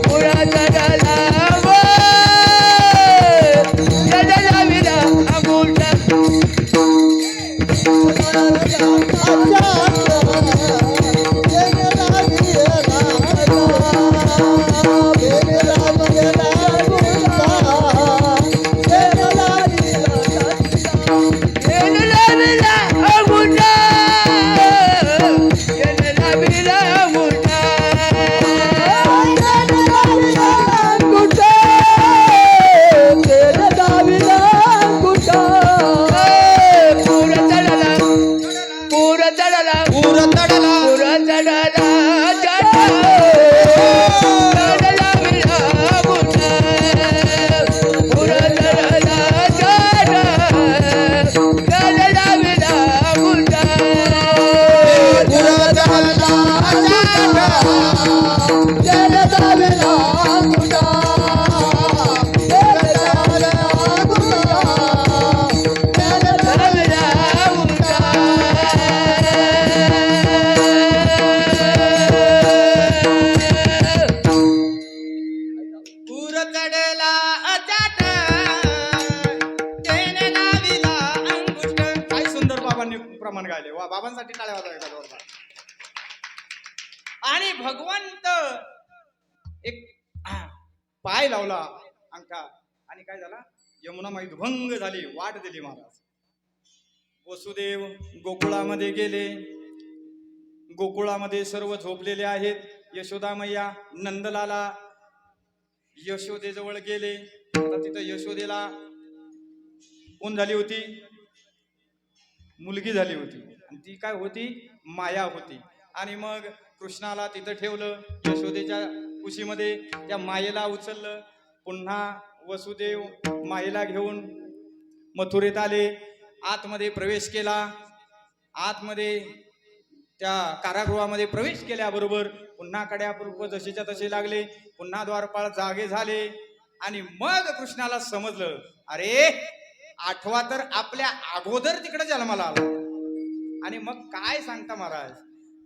पुरा चढला याने लागला अंगुठा. प्रमाण गायले. वा, बाबांसाठी टाळ्या वाजवायच्या जोरदार. आणि भगवंत एक पाय लावला अंगठा, आणि काय झाला, यमुना माई भंग झाली, वाट दिली महाराज. वसुदेव गोकुळामध्ये गेले. गोकुळामध्ये सर्व झोपलेले आहेत. यशोदा मैया नंदलाला यशोदेजवळ गेले. आता तिथं यशोदेला कोण झाली होती, मुलगी झाली होती, आणि ती काय होती, माया होती. आणि मग कृष्णाला तिथं ठेवलं, यशोदेच्या कुशीमध्ये त्या मायेला उचललं. पुन्हा वसुदेव मायेला घेऊन मथुरेत आले. आतमध्ये प्रवेश केला. आतमध्ये त्या कारागृहामध्ये प्रवेश केल्याबरोबर पुन्हा कड्यापूर्व जशीच्या तसे लागले. पुन्हा द्वारपाळ जागे झाले. आणि मग कृष्णाला समजलं, अरे आठवा तर आपल्या अगोदर तिकडे जन्माला आला. आणि मग काय सांगता महाराज,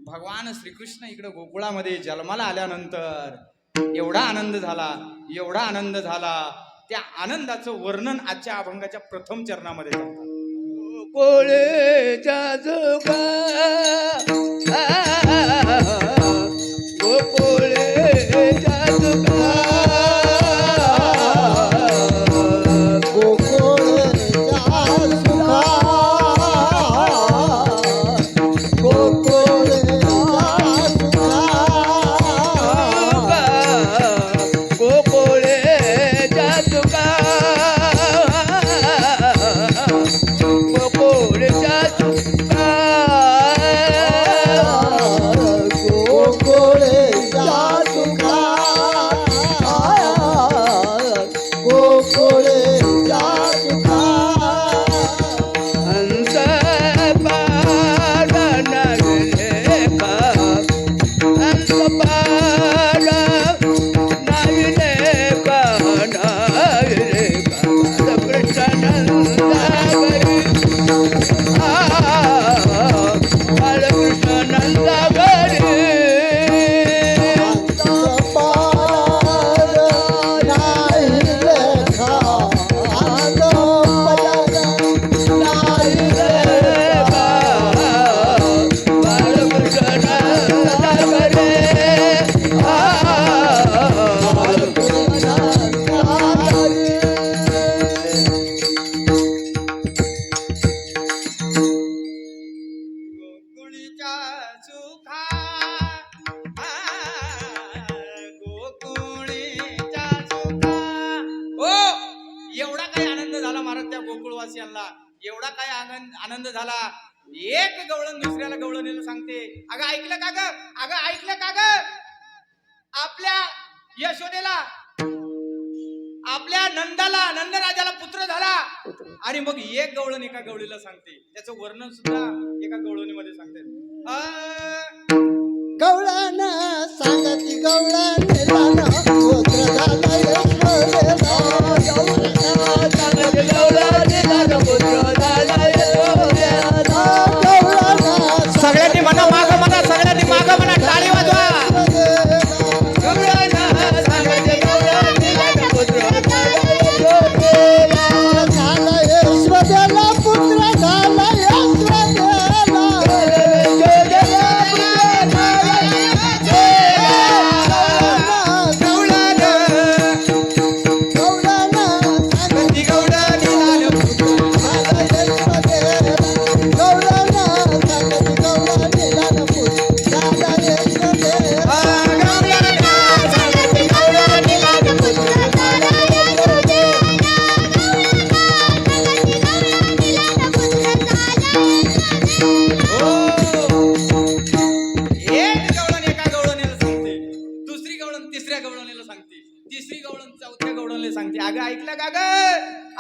भगवान श्रीकृष्ण इकडे गोकुळामध्ये जन्माला आल्यानंतर एवढा आनंद झाला, एवढा आनंद झाला. त्या आनंदाचं वर्णन आजच्या अभंगाच्या प्रथम चरणामध्ये करतात. गोकुळेच्या झोका गोकुळेच्या झोका गोकुळच्या सुखा गोकुळच्या सुखा गोकुळेच्या झोका गोकुळच्या झोका गोकुळच्या सुखा गोकुळच्या सुखा हंस पाडा नाविले का हंस पाडा नाविले का नाविले का कृष्णानंदागरी बालकृष्णानंदागरी गोकुळच्या सुखा गोकुळच्या सुखा. हो, एवढा काय आनंद झाला महाराज त्या गोकुळवासियांना, एवढा काय आनंद झाला. एक गवळण दुसऱ्याला गवळणीला सांगते, अगं ऐकलं का ग, अगं ऐकलं का ग, आपल्या यशोदेला, आपल्या नंदाला, नंदराजाला पुत्र झाला. आणि मग एक गवळण एका गवळीला सांगते, त्याचं वर्णन सुद्धा एका गवळणीमध्ये सांगते. गवळण सांगती गवळण पुत्र झाला यशोदेला. सगळ्यांनी म्हणा माग म्हणा, सगळ्यांनी माग म्हणा, टाळी वाजवा. झाला यशोदेला पुत्र झाला यशोदेला. तिसरी गवळण चौथ्या गवळणीला सांगते, अगं ऐकलं का ग,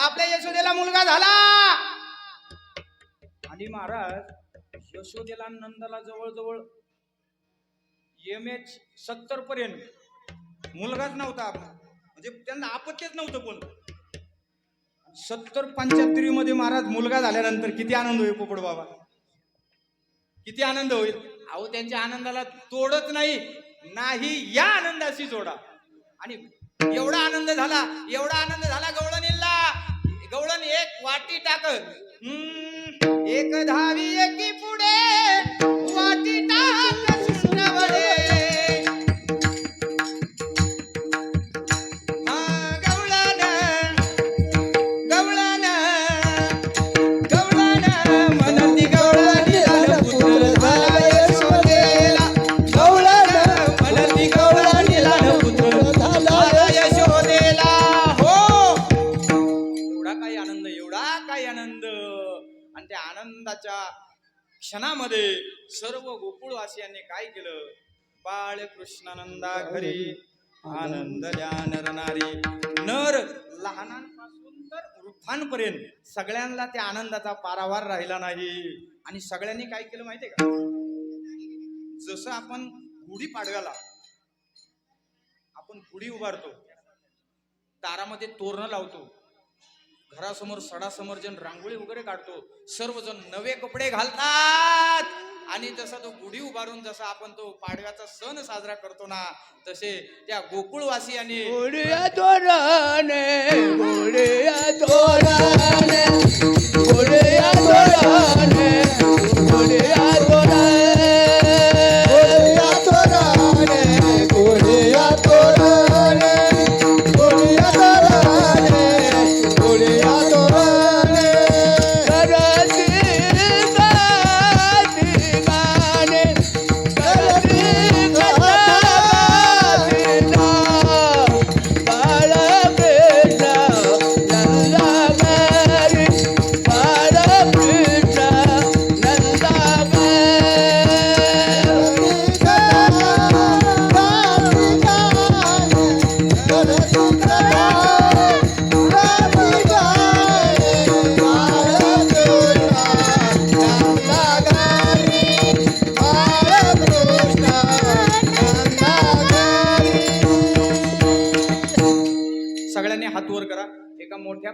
आपल्या यशोदेला मुलगा झाला. आणि महाराज यशोदेला नंदाला जवळजवळ MH 70 पर्यंत मुलगाच नव्हता, म्हणजे त्यांना आपत्तीच नव्हतं कोण. 70-75 मध्ये महाराज मुलगा झाल्यानंतर किती आनंद होईल पोपट बाबा, किती आनंद होईल. अहो त्यांच्या आनंदाला तोडच नाही, नाही या आनंदाशी जोडा. आणि एवढा आनंद झाला, एवढा आनंद झाला गवळणीला. गवळण एक वाटी टाक, एक धावी एकी पुढे वाटी टाक सुंदरवडे. गवळण गवळण गवळण म्हणती गवळणीला पुत्र झाला यशोदेला. गवळण म्हणती गवळणीला पुत्र झाला यशोदेला. हो, एवढा काय आनंद, एवढा काय आनंद. आणि त्या आनंदाच्या क्षणामध्ये सर्व गोकुळवासियांनी काय केलं, बाळकृष्णानंदा घरी आनंदल्या नर नारी. नर लहानांपासून तर वृद्धांपर्यंत सगळ्यांना त्या आनंदाचा पारावार राहिला नाही. आणि सगळ्यांनी काय केलं माहितीये का? जसं आपण गुढी पाडव्याला आपण गुढी उभारतो, दारामध्ये तोरणं लावतो, घरासमोर सडासमोर जण रांगोळी वगैरे काढतो, सर्वजण नवे कपडे घालतात. आणि जसा तो गुढी उभारून जसा आपण तो पाडव्याचा सण साजरा करतो ना, तसे त्या गोकुळवासियांनी गोडिया तोराने गोडिया तोराने गोडिया तोराने गोडिया तोराने गोडिया तोराने गोडिया तोराने गोडिया तोराने करती गाणे करती गाती ना बाळ कृष्ण नंदागारी बाळ कृष्ण नंदागारी सगळ्यांनी हात वर करा. एका मोठ्या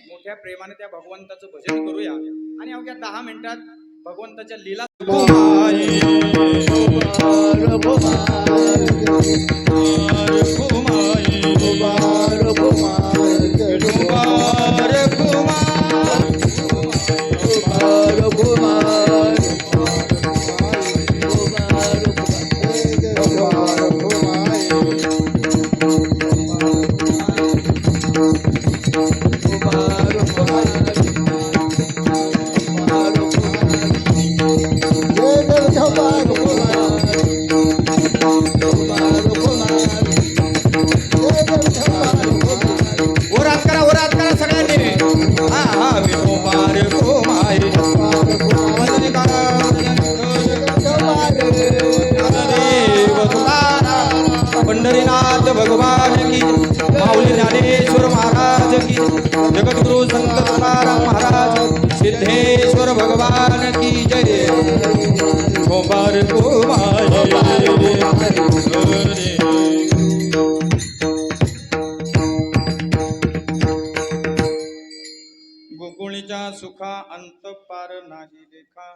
मोठ्या प्रेमाने त्या भगवंताचं भजन करूया. आणि अवघ्या 10 मिनिटात भगवंताच्या लीला कुमारी वरात करा सगळ्यांनी. हा हा विठोबार कुमारी देव तुकाराम पंढरीनाथ भगवान की, माऊली ज्ञानेश्वर महाराज की, जगद्गुरु संत तुकाराम महाराज, सिद्धेश्वर भगवान की जय. विठोबार कुमारी गोकुळीच्या सुखा अंत पार नाही लेखा,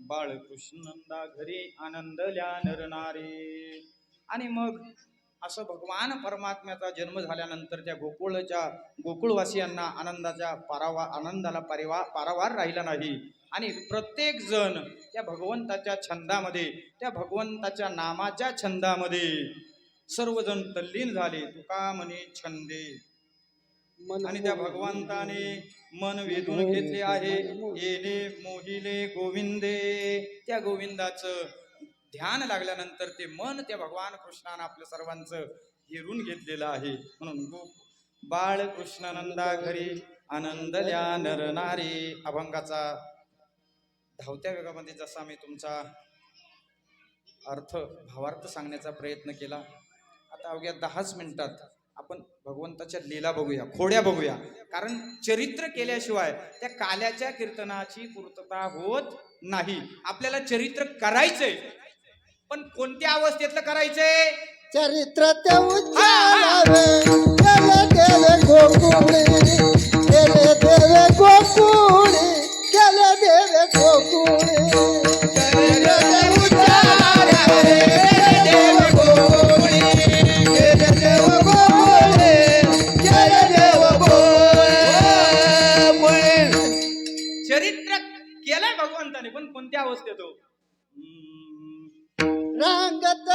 बाळकृष्ण नंदा घरी आनंदल्या नर नारी. आणि मग असं भगवान परमात्म्याचा जन्म झाल्यानंतर त्या गोकुळवासियांना आनंदाला पारावार राहिला नाही. आणि प्रत्येक जण त्या भगवंताच्या छंदामध्ये, त्या भगवंताच्या नामाच्या छंदामध्ये सर्वजण तल्लीन झाले. तुका म्हणे छंदे. आणि त्या भगवंताने मन वेधून घेतले आहे. येणे मोहिले गोविंदे. त्या गोविंदाचं ध्यान लागल्यानंतर ते मन त्या भगवान कृष्णानं आपल्या सर्वांचं हेरून घेतलेलं आहे. म्हणून बाळ कृष्णानंदा घरी आनंदल्या नर नारी. अभंगाचा धावत्या वेगामध्ये जसा मी तुमचा भावार्थ सांगण्याचा प्रयत्न केला, आता अवघ्या 10च मिनिटात आपण भगवंताच्या लीला बघूया, खोड्या बघूया. कारण चरित्र केल्याशिवाय त्या काल्याच्या कीर्तनाची पूर्तता होत नाही. आपल्याला चरित्र करायचंय, पण कोणत्या अवस्थेतलं करायचंय? चरित्र ते उच्चारावे गेले देवे गोकुळे गेले देवे गोकुळे गेले देवे गोकुळे चरित्र केलंय भगवंताने, पण कोणत्या अवस्थेत हो? रांगत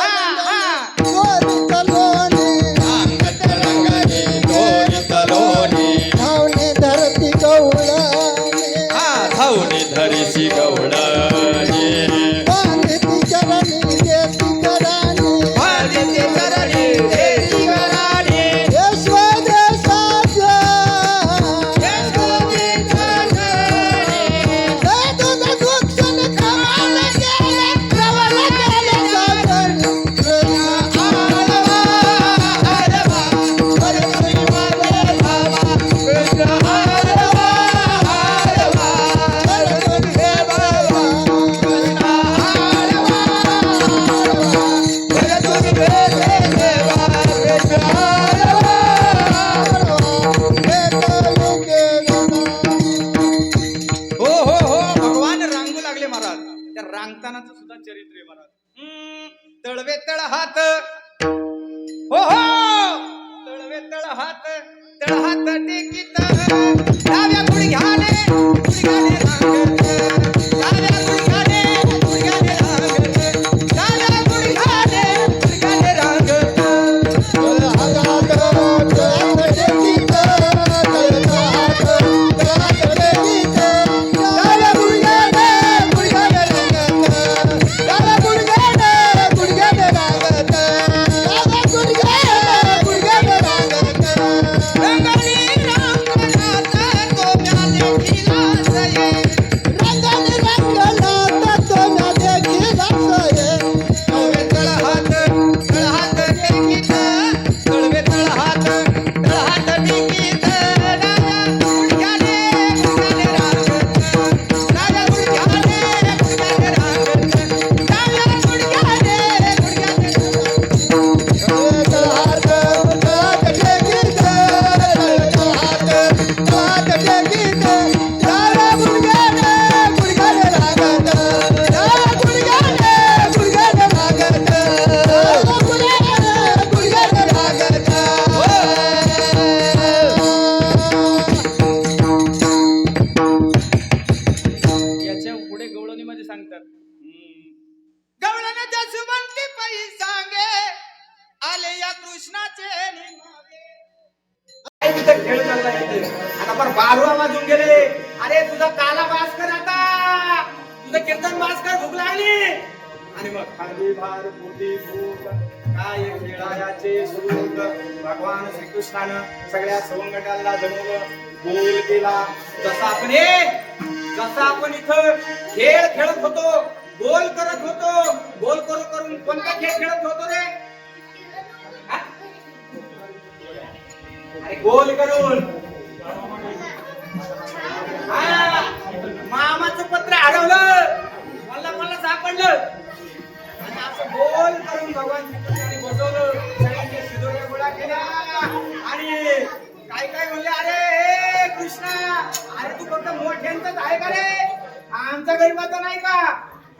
लोणी धावणे धरती गवळणी धावणी धरिसी गवळणी बांधती चरणी देती कराणी तळवे तळ हात हो हो तळवे तळ हात टेकीत डाव्या गुडघ्याने रांगत डाव्या गुडघ्याने रांगत डाव्या गुडघ्याने रांगत रंगाने रांगणात गोम्याने खिलासये तळवे तळ हात टेकीत तळवे तळ हात टेकीत डाव्या गुडघ्याने रांगत डाव्या गुडघ्याने रांगत डाव्या गुडघ्याने याच्या पुढे गवळणी मध्ये सांगतात गवळण जसवंती पै सांगे आले या कृष्णाचे तिथं खेळ चालला तिथे आता पण 12 वाजून गेले अरे तुझा काला वास कर आता तुझं कीर्तन वास कर भूक लागली आणि मग खाली भार पोटी भूक काय खेळायाचे सुख भगवान श्रीकृष्णानं सगळ्या सवंगड्याला जमवलं बोल केला जसा आपण इथं खेळ खेळत होतो गोल करत होतो गोल करून कोणता खेळ खेळत होतो रे हा? अरे गोल करून हा मामाचं पत्र हरवलं मला सापडलं आणि असं गोल करून भगवान श्रीकृष्णाने बसवलं सगळ्यांनी शिदोऱ्या गोळा केल्या आणि काय म्हणले अरे हे कृष्णा अरे तू फक्त मोठ्यांचाच आहे का रे आमचा गरीबाचा नाही का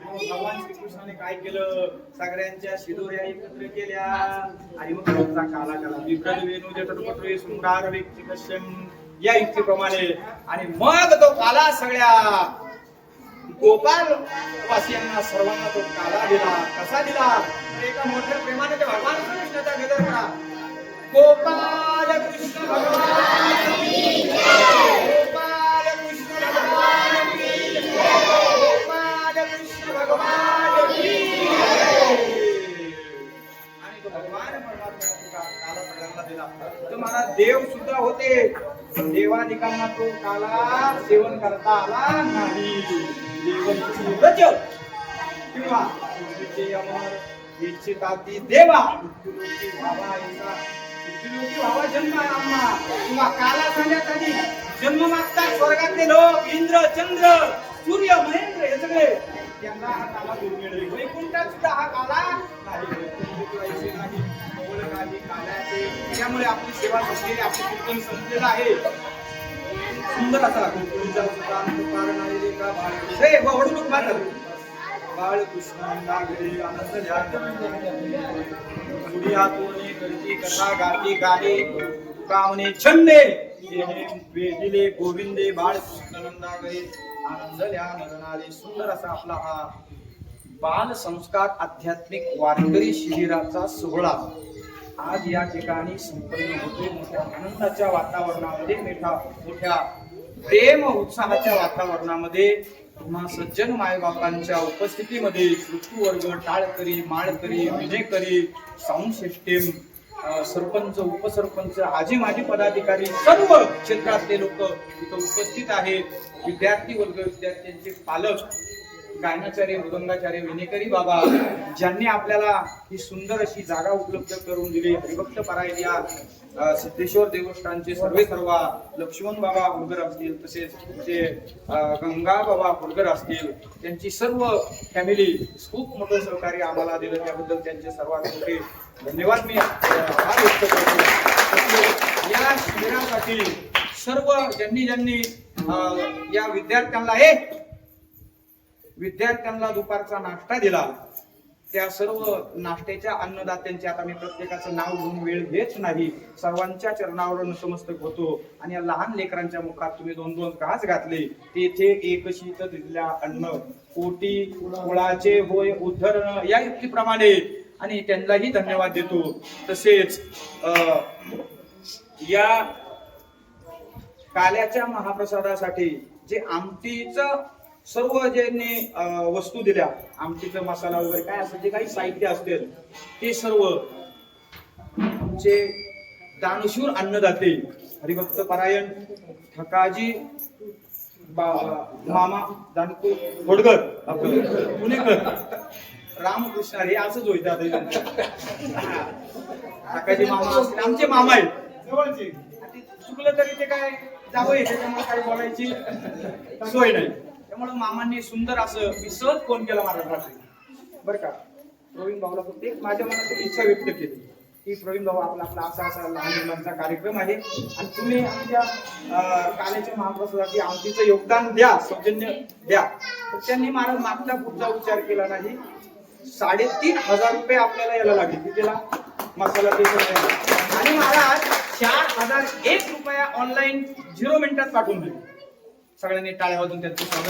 भगवान श्रीकृष्णाने काय केलं सगळ्यांच्या शिदोऱ्या एकत्र केल्या आणि मग रोजचा काला विप्रद वेणू जटपत्रे सुंदर व्यक्ती कश्यम या युक्तीप्रमाणे आणि मग तो काला सगळ्या गोपाल वासियांना सर्वांना तो काला दिला कसा दिला तर एका मोठ्या प्रेमाने ते भगवान कृष्णाचा गदर करा गोपाल कृष्ण भगवान की जय गोपाल कृष्ण भगवान की जय गोपाल कृष्ण भगवान की जय आणि तो भगवान परमात्मा काला सगळ्यांना दिला तर मला देव सुद्धा होते देवादिकांना तो काला सेवन करता आला नाही देवाची रज किंवा पृथ्वीचे अमर इच्छिताती देवा पृथ्वीलोकी भावा ऐसा पृथ्वीलोकी भावा जन्म आम्हा किंवा काला सांगण्यात आधी जन्म मागतात स्वर्गातले लोक इंद्र चंद्र सूर्य महेंद्र हे सगळे त्यांना हा काला दुर्मिळ आहे वैकुंठात सुद्धा हा काला नाही वैकुंठ नाही मोल काही काल्याचे त्यामुळे आपली सेवा संपलेली आपली कीर्तन संपलेलं आहे सुंदर असा तुमच्या सुतान कारण आहे का बाळ हे वडू लोक मारतात बाळ कृष्णांना घरी आनंद झाला पुढे हातोनी करती कथा गाती गाणे कावणे छंदे वेदिले गोविंदे बाळ कृष्णानंदा घरी आनंद ल्या नरनाले सुंदर असा आपला हा बाल संस्कार आध्यात्मिक वारकरी शिबिराचा सोहळा आज या ठिकाणी संपन्न होतोय मोठ्या आनंदाच्या वातावरणामध्ये मोठ्या प्रेम उत्साहाच्या वातावरणामध्ये तुम्हा सज्जन मायबापांच्या उपस्थितीमध्ये ऋतुवर्ग टाळकरी माळकरी विजेकरी साऊंड सिस्टीम सरपंच उपसरपंच आजी माजी पदाधिकारी सर्व क्षेत्रातले लोक इथं उपस्थित आहेत विद्यार्थी वर्ग विद्यार्थ्यांचे पालक गायनाचार्य मृदंगाचार्य विनेकरी बाबा ज्यांनी आपल्याला ही सुंदर अशी जागा उपलब्ध करून दिली हरिभक्त पारायण या सिद्धेश्वर देवस्थानचे सर्वा लक्ष्मण बाबा हुडगर असतील तसेच ते गंगा बाबा हुडगर असतील त्यांची सर्व फॅमिली खूप मोठं सहकार्य आम्हाला दिलं त्याबद्दल त्यांचे सर्वात मोठे धन्यवाद मी आभार व्यक्त करतो या शिबिरासाठी सर्व ज्यांनी या विद्यार्थ्यांना दुपारचा नाश्ता दिला त्या सर्व नाश्त्याच्या अन्नदात्यांचे आता मी प्रत्येकाचं नाव घेऊन वेळ घेत नाही, सर्वांच्या चरणावर नतमस्तक होतो. आणि या लहान लेकरांच्या मुखात तुम्ही 2-2 घास घातले, तेथे एक शीत दिल्या अन्न कोटी मुळाचे होय उद्धरण, या युक्तीप्रमाणे आणि त्यांनाही धन्यवाद देतो. तसेच या काल्याच्या महाप्रसादासाठी जे आमटीचं सर्व ज्यांनी वस्तू दिल्या, आमटीचा मसाला वगैरे काय असेल जे काही साहित्य असतील ते सर्व आमचे दानशूर अन्नदाते हरिभक्त पारायण ठकाजी मामा दानकू घोडकर पुणेकर रामकृष्ण हे असंच होईल ठकाजी मामा असतील, आमचे मामा आहेत जवळचे. चुकलं तरी ते काय जावं येते, त्यामुळे काही बोलायची सोय नाही. त्यामुळे मामांनी सुंदर असं मी सहज फोन केला महाराष्ट्रात बरं का. प्रवीण भाऊला फक्त एक माझ्या मनात इच्छा व्यक्त केली की प्रवीण भाऊ आपला असा लहान मुलांचा कार्यक्रम आहे आणि तुम्ही आमच्या काल्याच्या महाप्रसादासाठी आमटीचं योगदान द्या, सौजन्य द्या. तर त्यांनी महाराज मागचा पुढचा विचार केला नाही. 3,500 रुपये आपल्याला याला लागले कितीला मसाला आणि महाराज 4,001 रुपया ऑनलाईन 0 मिनिटात पाठवून दिले. सगळ्यांनी टाळ्या वाजून त्यांचं स्वागत.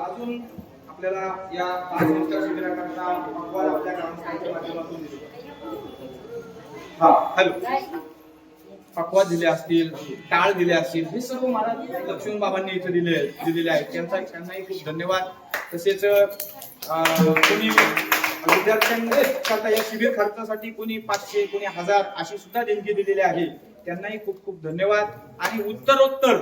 अजून आपल्याला या 5 दिवसाच्या शिबिराकरता अहवाल आपल्या ग्रामस्थांच्या माध्यमातून दिले. हा हॅलो पक्वाद दिले असतील, टाळ दिले असतील, हे सर्व महाराज लक्ष्मण बाबांनी इथे दिलेले आहेत. त्यांनाही खूप धन्यवाद. तसेच कोणी विद्यार्थ्यांना या शिबिर खर्चासाठी कोणी 500 कोणी 1000 अशी सुद्धा देणगी दिलेली आहे. त्यांनाही खूप खूप धन्यवाद. आणि उत्तरोत्तर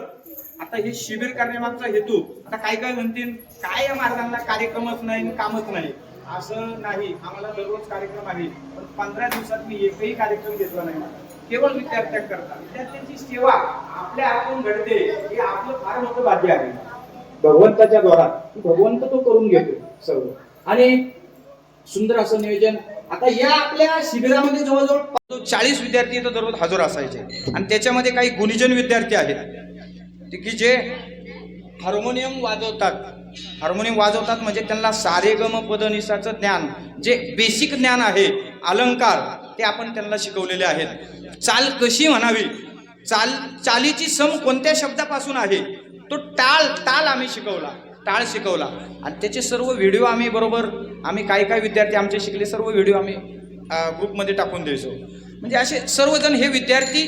आता हे शिबिर करण्यामागचा हेतू, आता काय म्हणतील काय या मार्गांना कार्यक्रमच नाही कामच नाही, असं नाही. आम्हाला दररोज कार्यक्रम आहे, पण 15 दिवसात मी एकही कार्यक्रम घेतला नाही. केवळ विद्यार्थ्यांकरता विद्यार्थ्यांची सेवा आपल्या हातून घडते, हे आपलं फार मोठं भाग्य आहे. भगवंताच्या द्वारा भगवंत तो करून घेतो सर्व. आणि सुंदर असं नियोजन. आता या आपल्या शिबिरामध्ये जवळजवळ 40 विद्यार्थी इथं दररोज हजर असायचे आणि त्याच्यामध्ये काही गुणीजन विद्यार्थी आहेत की जे हार्मोनियम वाजवतात म्हणजे त्यांना सारेगम पदनिसाचं ज्ञान, जे बेसिक ज्ञान आहे, अलंकार ते आपण त्यांना शिकवलेले आहेत. चाल कशी म्हणावी, चालीची सम कोणत्या शब्दापासून आहे, तो टाळ आम्ही टाळ शिकवला. आणि त्याचे सर्व व्हिडिओ आम्ही काय विद्यार्थी आमचे शिकले सर्व व्हिडिओ आम्ही ग्रुपमध्ये टाकून द्यायचो. म्हणजे असे सर्वजण हे विद्यार्थी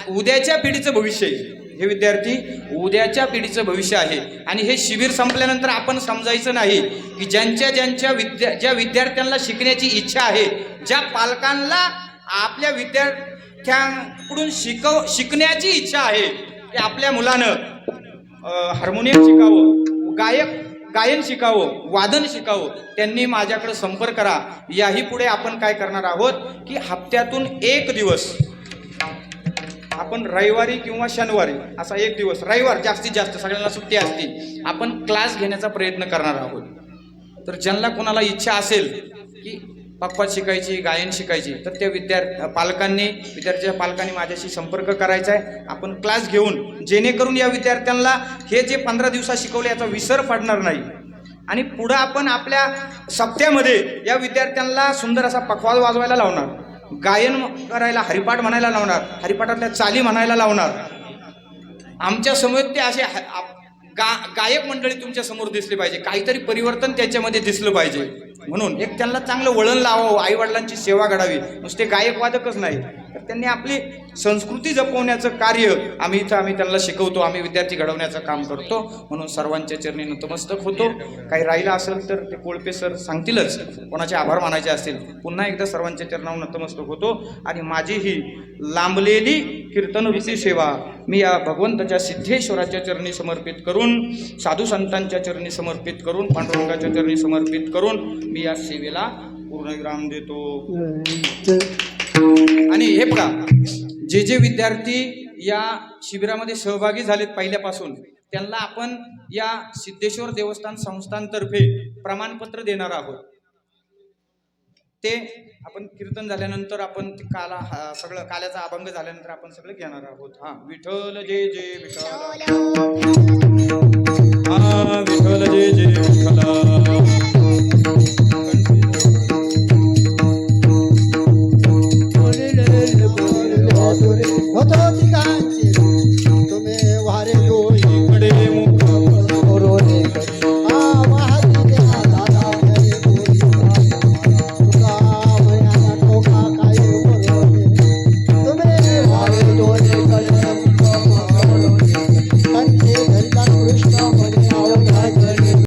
उद्याच्या पिढीचं भविष्य आहे. हे विद्यार्थी उद्याच्या पिढीचं भविष्य आहे. आणि हे शिबिर संपल्यानंतर आपण समजायचं नाही की ज्या विद्यार्थ्यांना शिकण्याची इच्छा आहे, ज्या पालकांना आपल्या विद्यार्थ्यांकडून शिकण्याची इच्छा आहे, की आपल्या मुलानं हार्मोनियम शिकावं, गायन शिकावं, वादन शिकावं, त्यांनी माझ्याकडे संपर्क करा. याही पुढे आपण काय करणार आहोत की हप्त्यातून 1 दिवस आपण रविवारी किंवा शनिवारी असा 1 दिवस, रविवार जास्तीत जास्त सगळ्यांना सुट्टी असते, आपण क्लास घेण्याचा प्रयत्न करणार आहोत. तर ज्यांना कोणाला इच्छा असेल की पक्वाद शिकायची, गायन शिकायची, तर त्या विद्यार्थ्यांच्या पालकांनी माझ्याशी संपर्क करायचा आहे. आपण क्लास घेऊन जेणेकरून या विद्यार्थ्यांना हे जे 15 दिवसात शिकवले याचा विसर पडणार नाही. आणि पुढं आपण आपल्या सप्त्यामध्ये या विद्यार्थ्यांना सुंदर असा पक्वाद वाजवायला लावणार, गायन करायला, हरिपाठ म्हणायला लावणार, हरिपाठातल्या चाली म्हणायला लावणार. आमच्या समोर ते असे गायक मंडळी तुमच्या समोर दिसली पाहिजे, काहीतरी परिवर्तन त्याच्यामध्ये दिसलं पाहिजे. म्हणून एक त्यांना चांगलं वळण लावावं, आई वडिलांची सेवा घडावी. नुसते गायक वादकच नाही, तर त्यांनी आपली संस्कृती जपवण्याचं कार्य आम्ही त्यांना शिकवतो, आम्ही विद्यार्थी घडवण्याचं काम करतो. म्हणून सर्वांच्या चरणी नतमस्तक होतो. काही राहिलं असेल तर ते कोळपे सर सांगतीलच, कोणाचे आभार मानायचे असतील. पुन्हा एकदा सर्वांच्या चरणावर नतमस्तक होतो. आणि माझी ही लांबलेली कीर्तन वृत्ती सेवा मी या भगवंताच्या सिद्धेश्वराच्या चरणी समर्पित करून, साधू संतांच्या चरणी समर्पित करून, पांडुरंगाच्या चरणी समर्पित करून मी या सेवेला पूर्णविराम देतो. आणि हे बघा, जे विद्यार्थी या शिबिरामध्ये सहभागी झालेत पहिल्यापासून, त्यांना आपण या सिद्धेश्वर देवस्थान संस्थांतर्फे प्रमाणपत्र देणार आहोत. ते आपण कीर्तन झाल्यानंतर आपण सगळं काल्याचा अभंग झाल्यानंतर आपण सगळं घेणार आहोत. विठ्ठल जय जय विठ्ठल. हा विठ्ठल जय जय विठ्ठला बोलले बोलले